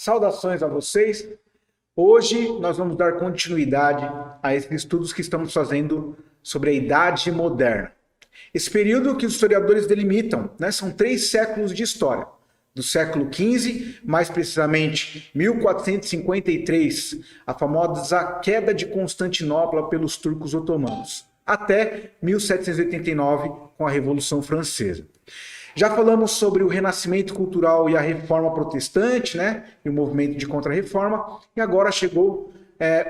Saudações a vocês. Hoje nós vamos dar continuidade a esses estudos que estamos fazendo sobre a Idade Moderna. Esse período que os historiadores delimitam, são 3 séculos de história. Do século XV, mais precisamente 1453, a famosa queda de Constantinopla pelos turcos otomanos, até 1789, com a Revolução Francesa. Já falamos sobre o renascimento cultural e a reforma protestante, e o movimento de contra-reforma, e agora chegou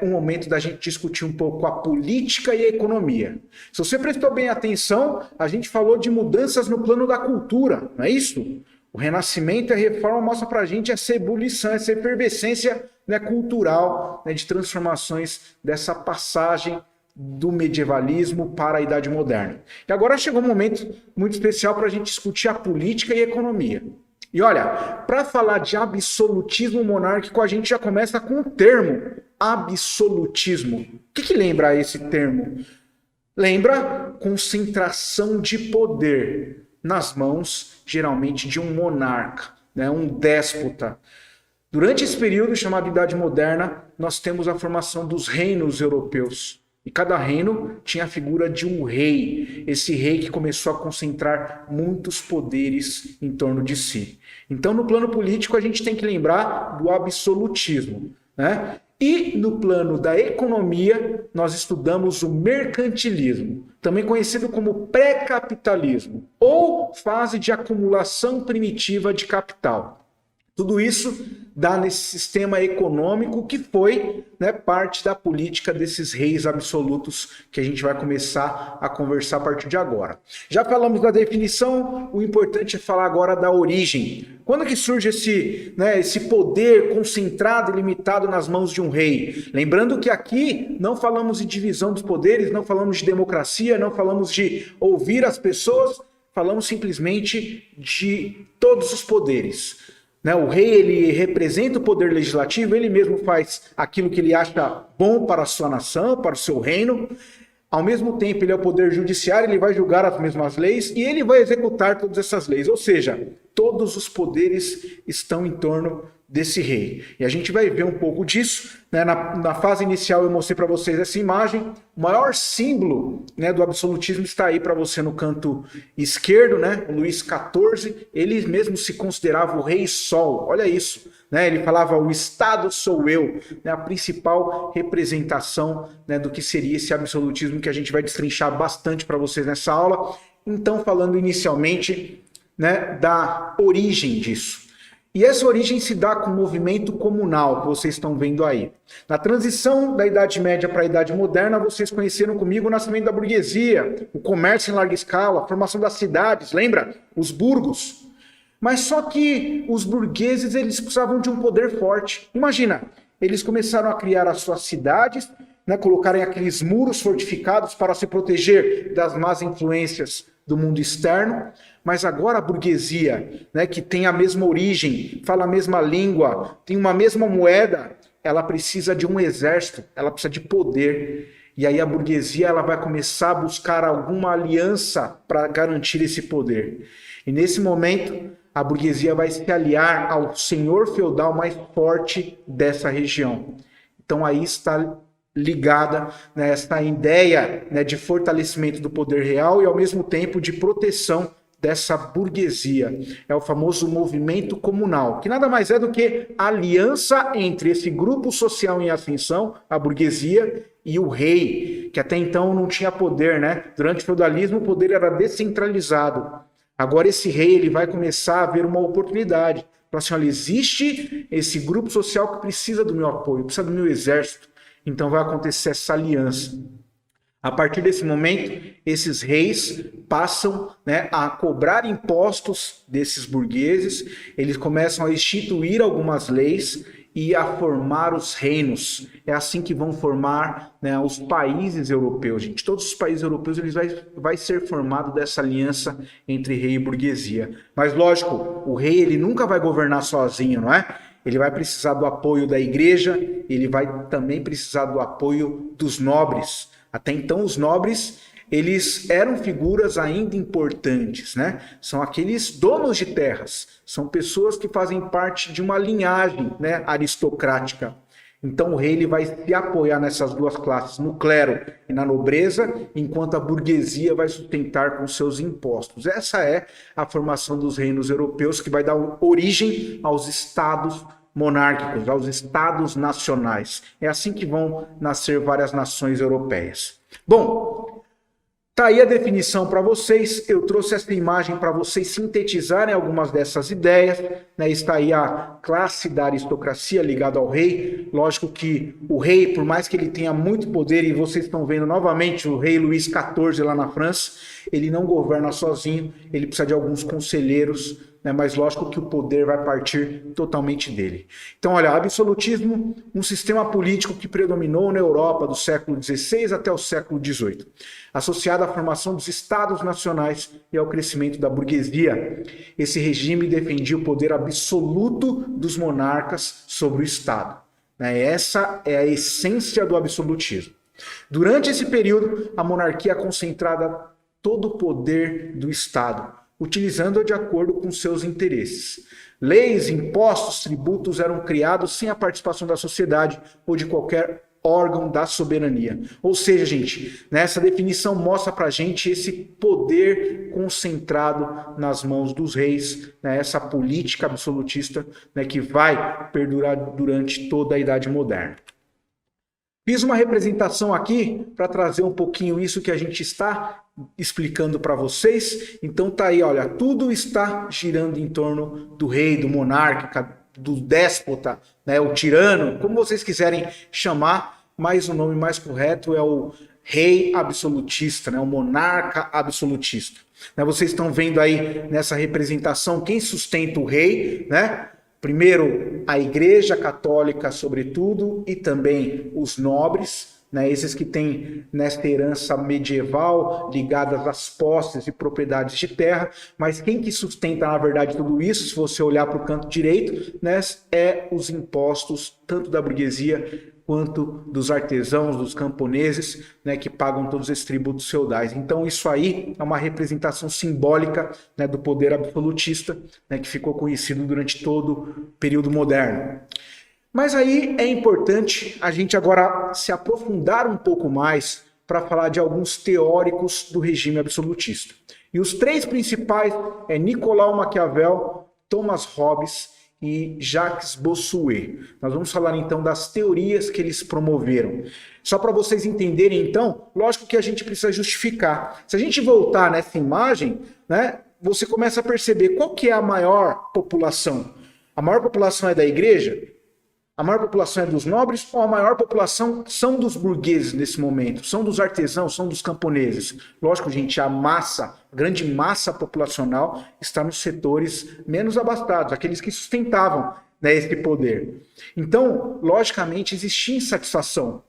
o momento da gente discutir um pouco a política e a economia. Se você prestou bem atenção, a gente falou de mudanças no plano da cultura, não é isso? O renascimento e a reforma mostram para a gente essa ebulição, essa efervescência cultural, de transformações dessa passagem do medievalismo para a Idade Moderna. E agora chegou um momento muito especial para a gente discutir a política e a economia. E olha, para falar de absolutismo monárquico, a gente já começa com o termo absolutismo. O que lembra esse termo? Lembra concentração de poder nas mãos, geralmente, de um monarca, um déspota. Durante esse período chamado Idade Moderna, nós temos a formação dos reinos europeus. E cada reino tinha a figura de um rei, esse rei que começou a concentrar muitos poderes em torno de si. Então, no plano político, a gente tem que lembrar do absolutismo. E no plano da economia, nós estudamos o mercantilismo, também conhecido como pré-capitalismo, ou fase de acumulação primitiva de capital. Tudo isso dá nesse sistema econômico que foi parte da política desses reis absolutos que a gente vai começar a conversar a partir de agora. Já falamos da definição, o importante é falar agora da origem. Quando que surge esse poder concentrado e limitado nas mãos de um rei? Lembrando que aqui não falamos de divisão dos poderes, não falamos de democracia, não falamos de ouvir as pessoas, falamos simplesmente de todos os poderes. O rei, ele representa o poder legislativo, ele mesmo faz aquilo que ele acha bom para a sua nação, para o seu reino. Ao mesmo tempo, ele é o poder judiciário, ele vai julgar as mesmas leis e ele vai executar todas essas leis. Ou seja, todos os poderes estão em torno desse rei. E a gente vai ver um pouco disso. Na fase inicial eu mostrei para vocês essa imagem. O maior símbolo do absolutismo está aí para você no canto esquerdo, o Luís XIV. Ele mesmo se considerava o rei sol. Olha isso. Ele falava, o Estado sou eu. A principal representação do que seria esse absolutismo que a gente vai destrinchar bastante para vocês nessa aula. Então, falando inicialmente da origem disso. E essa origem se dá com o movimento comunal que vocês estão vendo aí. Na transição da Idade Média para a Idade Moderna, vocês conheceram comigo o nascimento da burguesia, o comércio em larga escala, a formação das cidades, lembra? Os burgos. Mas só que os burgueses, eles precisavam de um poder forte. Imagina, eles começaram a criar as suas cidades, colocarem aqueles muros fortificados para se proteger das más influências do mundo externo. Mas agora a burguesia, que tem a mesma origem, fala a mesma língua, tem uma mesma moeda, ela precisa de um exército, ela precisa de poder. E aí a burguesia ela vai começar a buscar alguma aliança para garantir esse poder. E nesse momento, a burguesia vai se aliar ao senhor feudal mais forte dessa região. Então aí está ligada essa ideia de fortalecimento do poder real e ao mesmo tempo de proteção dessa burguesia. É o famoso movimento comunal, que nada mais é do que a aliança entre esse grupo social em ascensão, a burguesia, e o rei, que até então não tinha poder, Durante o feudalismo o poder era descentralizado. Agora esse rei ele vai começar a ver uma oportunidade. Falar assim, olha, existe esse grupo social que precisa do meu apoio, precisa do meu exército. Então vai acontecer essa aliança. A partir desse momento, esses reis passam a cobrar impostos desses burgueses, eles começam a instituir algumas leis e a formar os reinos. É assim que vão formar os países europeus, gente. Todos os países europeus eles vai ser formado dessa aliança entre rei e burguesia. Mas lógico, o rei ele nunca vai governar sozinho, não é? Ele vai precisar do apoio da igreja, ele vai também precisar do apoio dos nobres. Até então, os nobres eles eram figuras ainda importantes, né? São aqueles donos de terras, são pessoas que fazem parte de uma linhagem, né, aristocrática. Então o rei ele vai se apoiar nessas duas classes, no clero e na nobreza, enquanto a burguesia vai sustentar com seus impostos. Essa é a formação dos reinos europeus, que vai dar origem aos estados monárquicos, aos estados nacionais. É assim que vão nascer várias nações europeias. Bom, tá aí a definição para vocês. Eu trouxe essa imagem para vocês sintetizarem algumas dessas ideias, né? Está aí a classe da aristocracia ligada ao rei. Lógico que o rei, por mais que ele tenha muito poder, e vocês estão vendo novamente o rei Luís XIV lá na França, ele não governa sozinho, ele precisa de alguns conselheiros, né? Mas lógico que o poder vai partir totalmente dele. Então, olha, absolutismo, um sistema político que predominou na Europa do século XVI até o século XVIII, associado à formação dos estados nacionais e ao crescimento da burguesia. Esse regime defendia o poder absoluto dos monarcas sobre o Estado. Essa é a essência do absolutismo. Durante esse período, a monarquia concentrava todo o poder do Estado, utilizando-a de acordo com seus interesses. Leis, impostos, tributos eram criados sem a participação da sociedade ou de qualquer órgão da soberania. Ou seja, gente, essa definição mostra pra gente esse poder concentrado nas mãos dos reis, essa política absolutista, que vai perdurar durante toda a Idade Moderna. Fiz uma representação aqui para trazer um pouquinho isso que a gente está explicando para vocês. Então tá aí, olha, tudo está girando em torno do rei, do monarca, do déspota, o tirano, como vocês quiserem chamar, mas o nome mais correto é o rei absolutista, o monarca absolutista. Vocês estão vendo aí nessa representação quem sustenta o rei, Primeiro, a Igreja Católica, sobretudo, e também os nobres, esses que têm nesta herança medieval ligadas às posses e propriedades de terra, mas quem que sustenta, na verdade, tudo isso, se você olhar para o canto direito, é os impostos, tanto da burguesia quanto dos artesãos, dos camponeses, que pagam todos esses tributos feudais. Então isso aí é uma representação simbólica do poder absolutista, que ficou conhecido durante todo o período moderno. Mas aí é importante a gente agora se aprofundar um pouco mais para falar de alguns teóricos do regime absolutista. E os três principais é Nicolau Maquiavel, Thomas Hobbes e Jacques Bossuet. Nós vamos falar então das teorias que eles promoveram. Só para vocês entenderem então, lógico que a gente precisa justificar. Se a gente voltar nessa imagem, você começa a perceber qual que é a maior população. A maior população é da igreja? A maior população é dos nobres ou a maior população são dos burgueses nesse momento? São dos artesãos, são dos camponeses? Lógico, gente, a grande massa populacional está nos setores menos abastados, aqueles que sustentavam esse poder. Então, logicamente, existia insatisfação.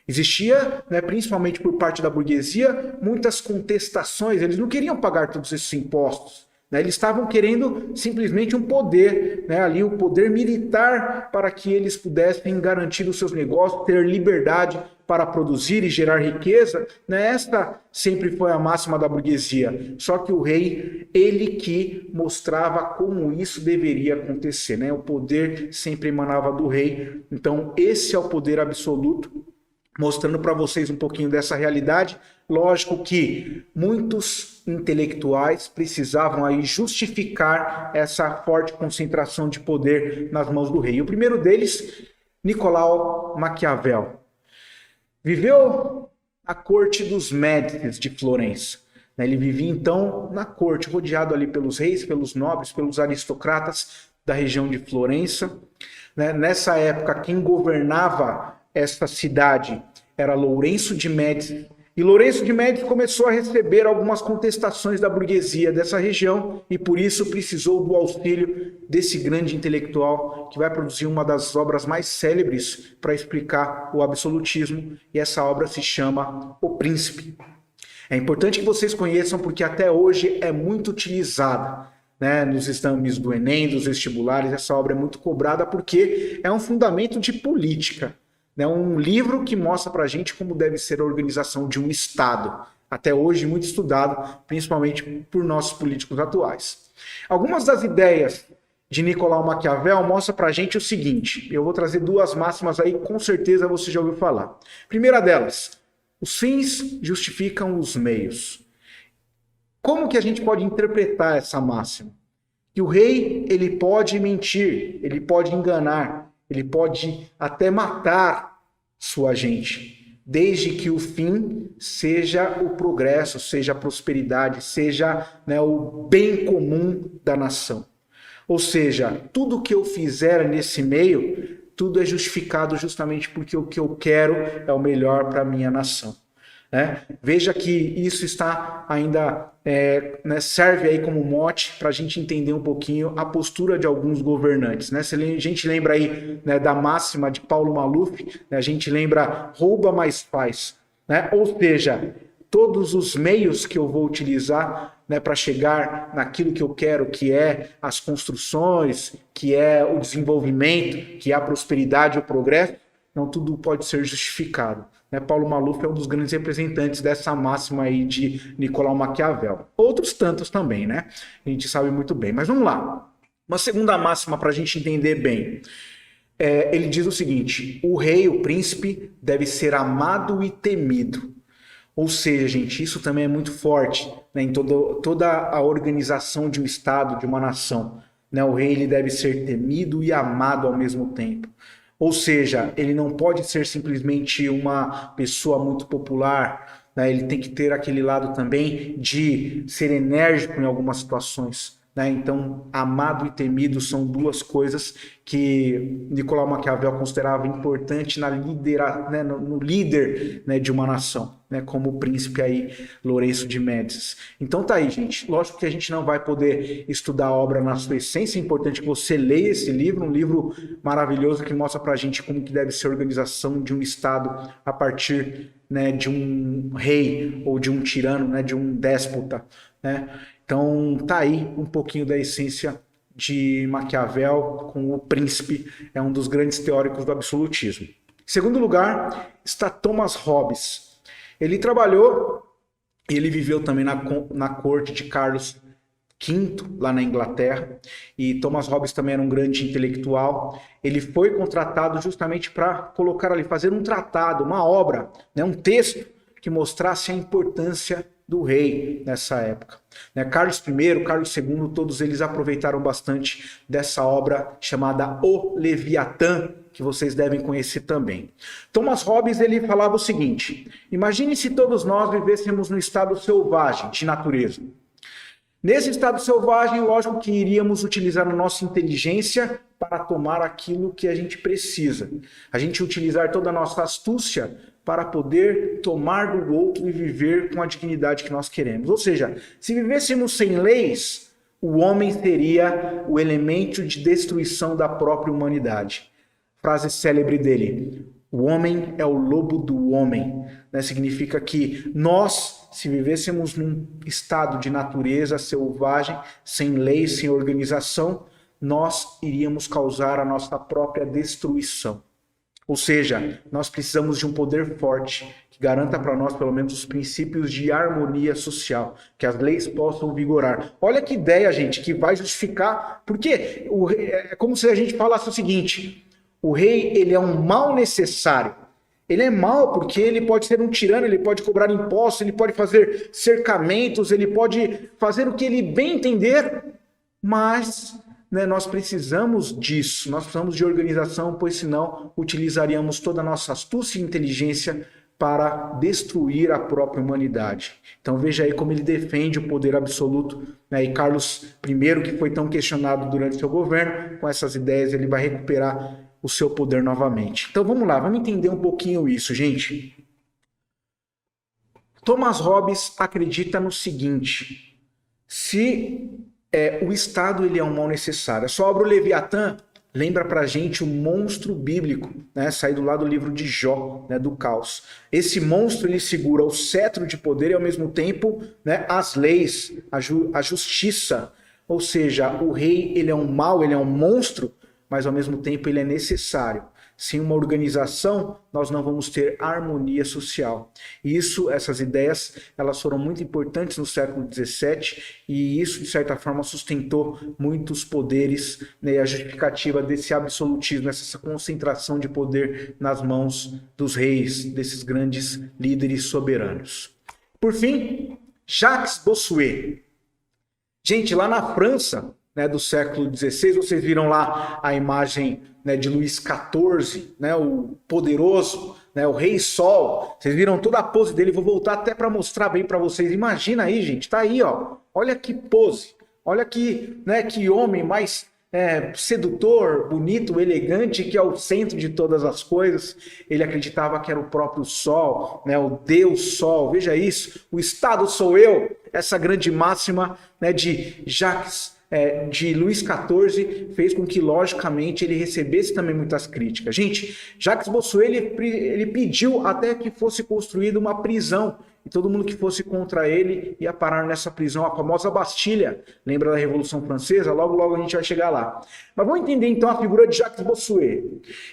Existia, principalmente por parte da burguesia, muitas contestações. Eles não queriam pagar todos esses impostos. Eles estavam querendo simplesmente um poder, ali o poder militar para que eles pudessem garantir os seus negócios, ter liberdade para produzir e gerar riqueza. Esta sempre foi a máxima da burguesia. Só que o rei, ele que mostrava como isso deveria acontecer. O poder sempre emanava do rei. Então esse é o poder absoluto, mostrando para vocês um pouquinho dessa realidade. Lógico que muitos intelectuais precisavam aí justificar essa forte concentração de poder nas mãos do rei. O primeiro deles, Nicolau Maquiavel. Viveu à corte dos Médicis de Florença. Ele vivia então na corte, rodeado ali pelos reis, pelos nobres, pelos aristocratas da região de Florença. Nessa época, quem governava esta cidade era Lourenço de Médici. E Lourenço de Médici começou a receber algumas contestações da burguesia dessa região e por isso precisou do auxílio desse grande intelectual que vai produzir uma das obras mais célebres para explicar o absolutismo, e essa obra se chama O Príncipe. É importante que vocês conheçam porque até hoje é muito utilizada, nos exames do Enem, dos vestibulares. Essa obra é muito cobrada porque é um fundamento de política. Um livro que mostra para a gente como deve ser a organização de um Estado. até hoje muito estudado, principalmente por nossos políticos atuais. Algumas das ideias de Nicolau Maquiavel mostram para a gente o seguinte, eu vou trazer duas máximas aí, com certeza você já ouviu falar. Primeira delas, os fins justificam os meios. Como que a gente pode interpretar essa máxima? Que o rei, ele pode mentir, ele pode enganar, ele pode até matar sua gente, desde que o fim seja o progresso, seja a prosperidade, seja, né, o bem comum da nação. Ou seja, tudo que eu fizer nesse meio, tudo é justificado justamente porque o que eu quero é o melhor para a minha nação. Né? Veja que isso está ainda né, serve aí como mote para a gente entender um pouquinho a postura de alguns governantes. Né? Se a gente lembra aí, né, da máxima de Paulo Maluf, né, a gente lembra rouba mais faz. Né? Ou seja, todos os meios que eu vou utilizar, né, para chegar naquilo que eu quero, que é as construções, que é o desenvolvimento, que é a prosperidade, o progresso, não tudo pode ser justificado. Paulo Maluf é um dos grandes representantes dessa máxima aí de Nicolau Maquiavel. Outros tantos também, né? A gente sabe muito bem. Mas vamos lá. Uma segunda máxima para a gente entender bem. Ele diz o seguinte, o rei, o príncipe, deve ser amado e temido. Ou seja, gente, isso também é muito forte, né, em toda a organização de um Estado, de uma nação. Né? O rei ele deve ser temido e amado ao mesmo tempo. Ou seja, ele não pode ser simplesmente uma pessoa muito popular, né? Ele tem que ter aquele lado também de ser enérgico em algumas situações. Né? Então, amado e temido são duas coisas que Nicolau Maquiavel considerava importante no líder, né, de uma nação, né, como o príncipe aí, Lourenço de Médicis. Então tá aí, gente. Lógico que a gente não vai poder estudar a obra na sua essência, é importante que você leia esse livro, um livro maravilhoso que mostra pra gente como que deve ser a organização de um Estado a partir, né, de um rei ou de um tirano, né, de um déspota, né? Então, tá aí um pouquinho da essência de Maquiavel com o Príncipe, é um dos grandes teóricos do absolutismo. Em segundo lugar, está Thomas Hobbes. Ele trabalhou e ele viveu também na corte de Carlos V, lá na Inglaterra, e Thomas Hobbes também era um grande intelectual. Ele foi contratado justamente para colocar ali, fazer um tratado, uma obra, né, um texto que mostrasse a importância do rei nessa época. Né? Carlos I, Carlos II, todos eles aproveitaram bastante dessa obra chamada O Leviatã, que vocês devem conhecer também. Thomas Hobbes ele falava o seguinte, imagine se todos nós vivêssemos no estado selvagem de natureza. Nesse estado selvagem, lógico que iríamos utilizar a nossa inteligência para tomar aquilo que a gente precisa. A gente utilizar toda a nossa astúcia para poder tomar do outro e viver com a dignidade que nós queremos. Ou seja, se vivêssemos sem leis, o homem seria o elemento de destruição da própria humanidade. Frase célebre dele, o homem é o lobo do homem. Né? Significa que nós, se vivêssemos num estado de natureza selvagem, sem leis, sem organização, nós iríamos causar a nossa própria destruição. Ou seja, nós precisamos de um poder forte que garanta para nós, pelo menos, os princípios de harmonia social, que as leis possam vigorar. Olha que ideia, gente, que vai justificar... Porque é como se a gente falasse o seguinte, o rei ele é um mal necessário. Ele é mau porque ele pode ser um tirano, ele pode cobrar impostos, ele pode fazer cercamentos, ele pode fazer o que ele bem entender, mas... Né, nós precisamos disso, nós precisamos de organização, pois senão utilizaríamos toda a nossa astúcia e inteligência para destruir a própria humanidade. Então veja aí como ele defende o poder absoluto, né, e Carlos I, que foi tão questionado durante seu governo, com essas ideias ele vai recuperar o seu poder novamente. Então vamos lá, vamos entender um pouquinho isso, gente. Thomas Hobbes acredita no seguinte, se... o Estado ele é um mal necessário. A sua obra O Leviatã lembra pra gente o monstro bíblico, né, saído lá do livro de Jó, né, do caos. Esse monstro ele segura o cetro de poder e ao mesmo tempo, né, as leis, a justiça. Ou seja, o rei ele é um mal, ele é um monstro, mas ao mesmo tempo ele é necessário. Sem uma organização, nós não vamos ter harmonia social. E essas ideias, elas foram muito importantes no século XVII e isso, de certa forma, sustentou muitos poderes, né, a justificativa desse absolutismo, essa concentração de poder nas mãos dos reis, desses grandes líderes soberanos. Por fim, Jacques Bossuet. Gente, lá na França, né, do século XVI, vocês viram lá a imagem, né, de Luís XIV, né, o poderoso, né, o Rei Sol. Vocês viram toda a pose dele. Vou voltar até para mostrar bem para vocês. Imagina aí, gente, tá aí, ó. Olha que pose. Olha que, né, que homem mais sedutor, bonito, elegante, que é o centro de todas as coisas. Ele acreditava que era o próprio Sol, né, o Deus Sol. Veja isso. O Estado sou eu. Essa grande máxima, né, de Luís XIV fez com que, logicamente, ele recebesse também muitas críticas. Gente, Jacques Bossuet ele pediu até que fosse construída uma prisão e todo mundo que fosse contra ele ia parar nessa prisão, a famosa Bastilha. Lembra da Revolução Francesa? Logo, logo a gente vai chegar lá. Mas vamos entender então a figura de Jacques Bossuet.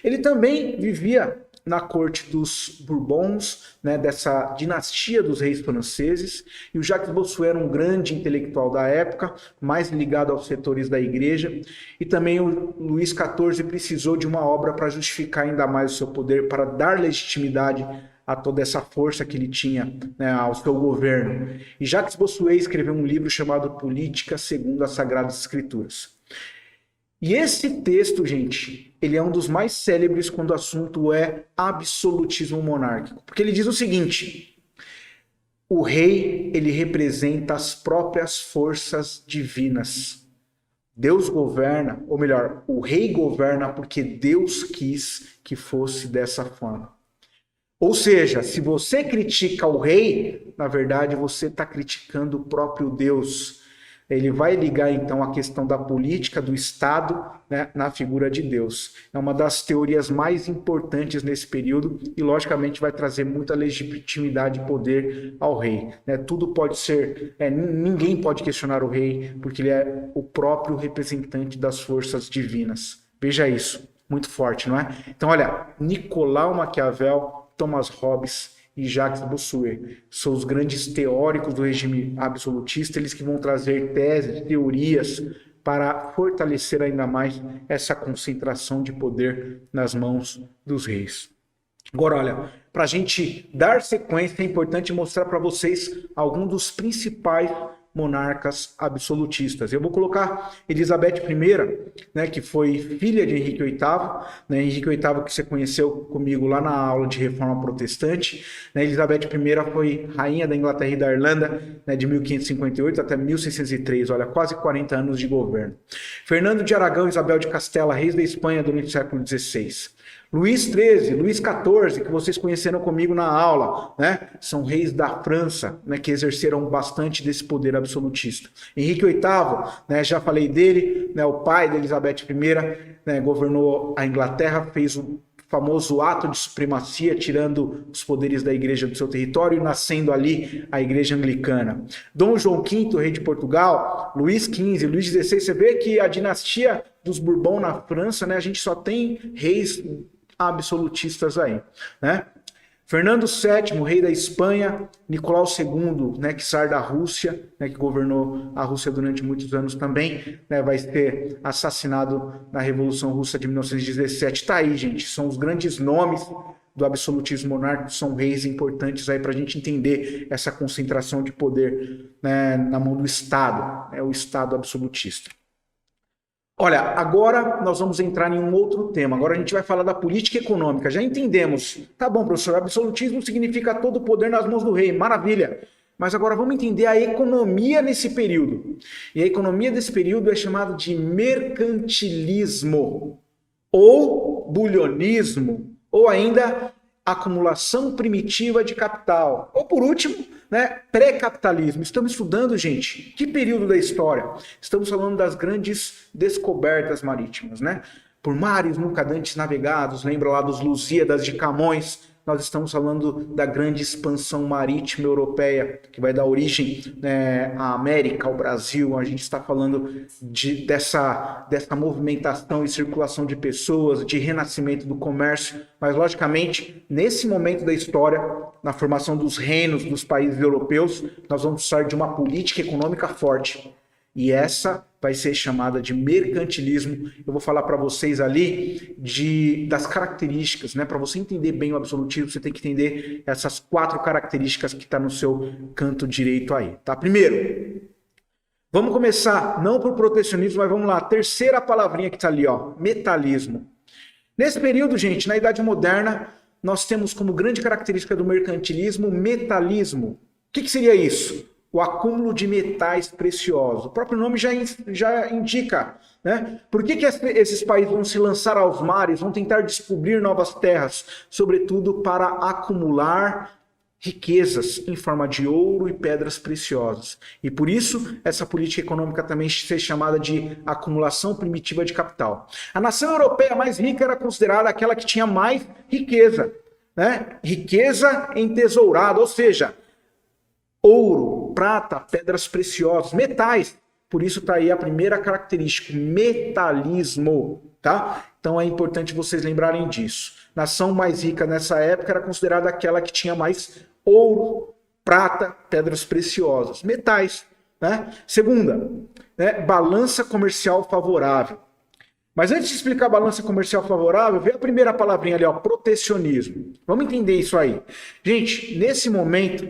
Ele também vivia na corte dos Bourbons, né, dessa dinastia dos reis franceses, e o Jacques Bossuet era um grande intelectual da época, mais ligado aos setores da igreja, e também o Luís XIV precisou de uma obra para justificar ainda mais o seu poder, para dar legitimidade a toda essa força que ele tinha, né, ao seu governo. E Jacques Bossuet escreveu um livro chamado Política segundo as Sagradas Escrituras. E esse texto, gente, ele é um dos mais célebres quando o assunto é absolutismo monárquico. Porque ele diz o seguinte: o rei, ele representa as próprias forças divinas. Deus governa, ou melhor, o rei governa porque Deus quis que fosse dessa forma. Ou seja, se você critica o rei, na verdade você está criticando o próprio Deus. Ele vai ligar, então, a questão da política, do Estado, né, na figura de Deus. É uma das teorias mais importantes nesse período e, logicamente, vai trazer muita legitimidade e poder ao rei. Né? Tudo pode ser... ninguém pode questionar o rei, porque ele é o próprio representante das forças divinas. Veja isso. Muito forte, não é? Então, olha, Nicolau Maquiavel, Thomas Hobbes e Jacques Bossuet são os grandes teóricos do regime absolutista, eles que vão trazer teses, teorias para fortalecer ainda mais essa concentração de poder nas mãos dos reis. Agora, olha, para a gente dar sequência, é importante mostrar para vocês alguns dos principais monarcas absolutistas. Eu vou colocar Elizabeth I, né, que foi filha de Henrique VIII, né, Henrique VIII que você conheceu comigo lá na aula de Reforma Protestante, né, Elizabeth I foi rainha da Inglaterra e da Irlanda, né, de 1558 até 1603, olha, quase 40 anos de governo. Fernando de Aragão e Isabel de Castela, reis da Espanha durante o século XVI. Luís XIII, Luís XIV, que vocês conheceram comigo na aula, né? São reis da França, né, que exerceram bastante desse poder absolutista. Henrique VIII, né, já falei dele, né, o pai de Elizabeth I, né, governou a Inglaterra, fez o famoso ato de supremacia, tirando os poderes da igreja do seu território e nascendo ali a igreja anglicana. Dom João V, rei de Portugal, Luís XV, Luís XVI, você vê que a dinastia dos Bourbon na França, né, a gente só tem reis absolutistas aí, né? Fernando VII, rei da Espanha, Nicolau II, né, czar da Rússia, né, que governou a Rússia durante muitos anos também, né, vai ser assassinado na Revolução Russa de 1917. Tá aí, gente, são os grandes nomes do absolutismo monárquico, são reis importantes aí para a gente entender essa concentração de poder, né, na mão do Estado, né, o Estado absolutista. Olha, agora nós vamos entrar em um outro tema. Agora a gente vai falar da política econômica. Já entendemos. Tá bom, professor, absolutismo significa todo o poder nas mãos do rei. Maravilha. Mas agora vamos entender a economia nesse período. E a economia desse período é chamada de mercantilismo, ou bulionismo, ou ainda acumulação primitiva de capital. Ou por último, né, pré-capitalismo. Estamos estudando, gente, que período da história? Estamos falando das grandes descobertas marítimas, né? Por mares nunca antes navegados, lembra lá dos Lusíadas de Camões, nós estamos falando da grande expansão marítima europeia, que vai dar origem, né, à América, ao Brasil. A gente está falando dessa movimentação e circulação de pessoas, de renascimento do comércio, mas logicamente, nesse momento da história, na formação dos reinos dos países europeus, nós vamos precisar de uma política econômica forte. E essa vai ser chamada de mercantilismo. Eu vou falar para vocês ali das características, né? Para você entender bem o absolutismo, você tem que entender essas 4 características que está no seu canto direito aí, tá? Primeiro, vamos começar, não por protecionismo, mas vamos lá. A terceira palavrinha que está ali, ó, metalismo. Nesse período, gente, na Idade Moderna, nós temos como grande característica do mercantilismo o metalismo. O que seria isso? O acúmulo de metais preciosos. O próprio nome já indica, né? Por que esses países vão se lançar aos mares, vão tentar descobrir novas terras? Sobretudo para acumular riquezas em forma de ouro e pedras preciosas. E por isso, essa política econômica também é chamada de acumulação primitiva de capital. A nação europeia mais rica era considerada aquela que tinha mais riqueza, né? Riqueza entesourada, ou seja, ouro, prata, pedras preciosas, metais. Por isso está aí a primeira característica, metalismo, tá? Então é importante vocês lembrarem disso. Nação mais rica nessa época era considerada aquela que tinha mais ouro, prata, pedras preciosas, metais, né? Segunda, né, balança comercial favorável. Mas antes de explicar a balança comercial favorável, vê a primeira palavrinha ali, ó, protecionismo. Vamos entender isso aí. Gente, nesse momento,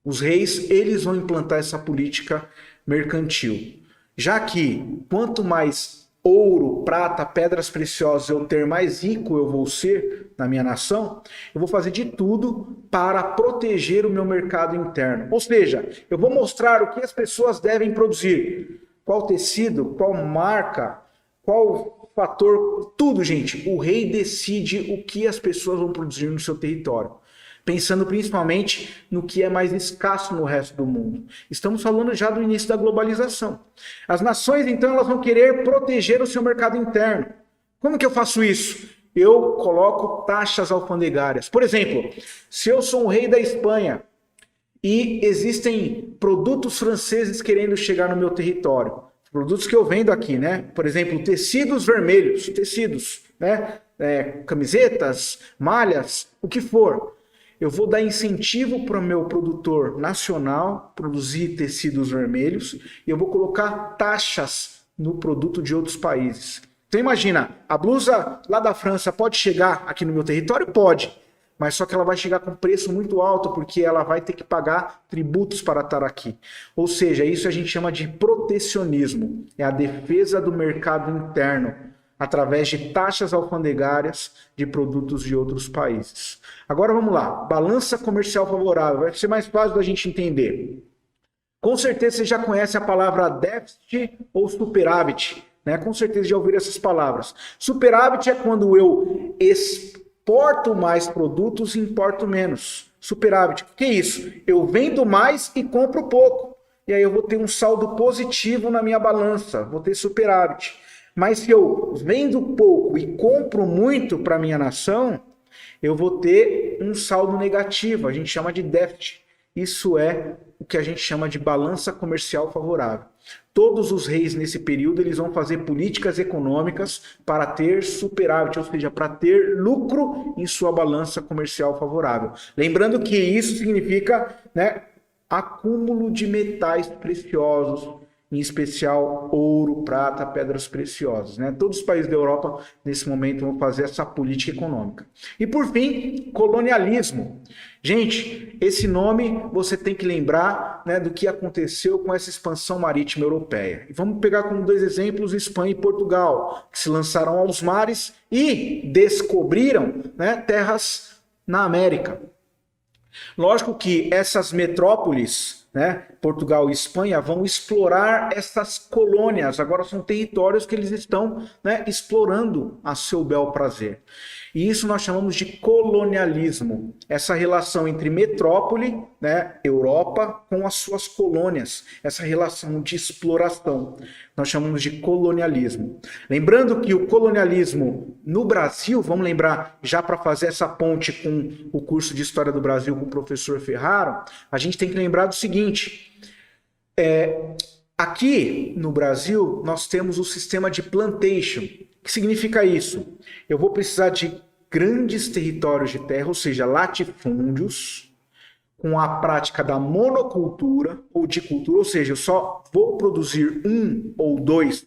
os reis, eles vão implantar essa política mercantil. Já que quanto mais ouro, prata, pedras preciosas eu ter, mais rico eu vou ser na minha nação, eu vou fazer de tudo para proteger o meu mercado interno. Ou seja, eu vou mostrar o que as pessoas devem produzir. Qual tecido, qual marca, qual fator, tudo, gente. O rei decide o que as pessoas vão produzir no seu território, pensando principalmente no que é mais escasso no resto do mundo. Estamos falando já do início da globalização. As nações, então, elas vão querer proteger o seu mercado interno. Como que eu faço isso? Eu coloco taxas alfandegárias. Por exemplo, se eu sou um rei da Espanha e existem produtos franceses querendo chegar no meu território, produtos que eu vendo aqui, né? Por exemplo, tecidos vermelhos, né? Camisetas, malhas, o que for. Eu vou dar incentivo para o meu produtor nacional produzir tecidos vermelhos e eu vou colocar taxas no produto de outros países. Então imagina, a blusa lá da França pode chegar aqui no meu território? Pode, mas só que ela vai chegar com preço muito alto porque ela vai ter que pagar tributos para estar aqui. Ou seja, isso a gente chama de protecionismo, é a defesa do mercado interno, através de taxas alfandegárias de produtos de outros países. Agora vamos lá, balança comercial favorável, vai ser mais fácil da gente entender. Com certeza você já conhece a palavra déficit ou superávit, né? Com certeza já ouviram essas palavras. Superávit é quando eu exporto mais produtos e importo menos. Superávit, o que é isso? Eu vendo mais e compro pouco. E aí eu vou ter um saldo positivo na minha balança, vou ter superávit. Mas se eu vendo pouco e compro muito para minha nação, eu vou ter um saldo negativo, a gente chama de déficit. Isso é o que a gente chama de balança comercial favorável. Todos os reis nesse período eles vão fazer políticas econômicas para ter superávit, ou seja, para ter lucro em sua balança comercial favorável. Lembrando que isso significa, né, acúmulo de metais preciosos, em especial ouro, prata, pedras preciosas, né? Todos os países da Europa, nesse momento, vão fazer essa política econômica. E, por fim, colonialismo. Gente, esse nome você tem que lembrar, né, do que aconteceu com essa expansão marítima europeia. E vamos pegar como 2 exemplos Espanha e Portugal, que se lançaram aos mares e descobriram, né, terras na América. Lógico que essas metrópoles, né, Portugal e Espanha, vão explorar essas colônias. Agora são territórios que eles estão, né, explorando a seu bel prazer. E isso nós chamamos de colonialismo. Essa relação entre metrópole, né, Europa, com as suas colônias. Essa relação de exploração. Nós chamamos de colonialismo. Lembrando que o colonialismo no Brasil, vamos lembrar, já para fazer essa ponte com o curso de História do Brasil com o professor Ferraro, a gente tem que lembrar do seguinte: aqui no Brasil nós temos o sistema de plantation. O que significa isso? Eu vou precisar de grandes territórios de terra, ou seja, latifúndios, com a prática da monocultura ou de cultura, ou seja, eu só vou produzir um ou dois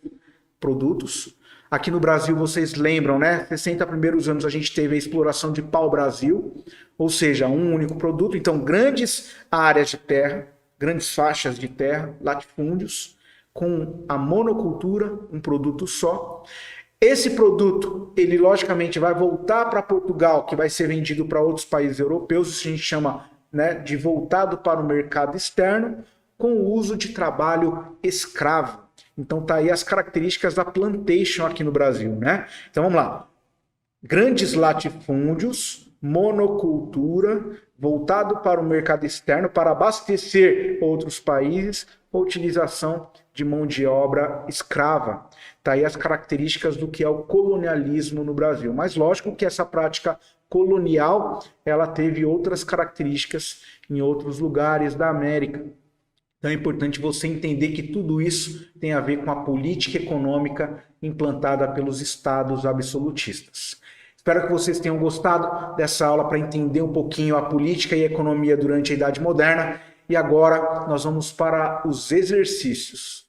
produtos. Aqui no Brasil, vocês lembram, né? 60 primeiros anos a gente teve a exploração de pau-brasil, ou seja, um único produto. Então, grandes áreas de terra, grandes faixas de terra, latifúndios, com a monocultura, um produto só. Esse produto, ele logicamente vai voltar para Portugal, que vai ser vendido para outros países europeus, isso a gente chama, né, de voltado para o mercado externo, com o uso de trabalho escravo. Então tá aí as características da plantation aqui no Brasil, né? Então vamos lá. Grandes latifúndios, monocultura, voltado para o mercado externo, para abastecer outros países, utilização de mão de obra escrava. Tá aí as características do que é o colonialismo no Brasil. Mas lógico que essa prática colonial, ela teve outras características em outros lugares da América. Então é importante você entender que tudo isso tem a ver com a política econômica implantada pelos estados absolutistas. Espero que vocês tenham gostado dessa aula para entender um pouquinho a política e a economia durante a Idade Moderna. E agora nós vamos para os exercícios.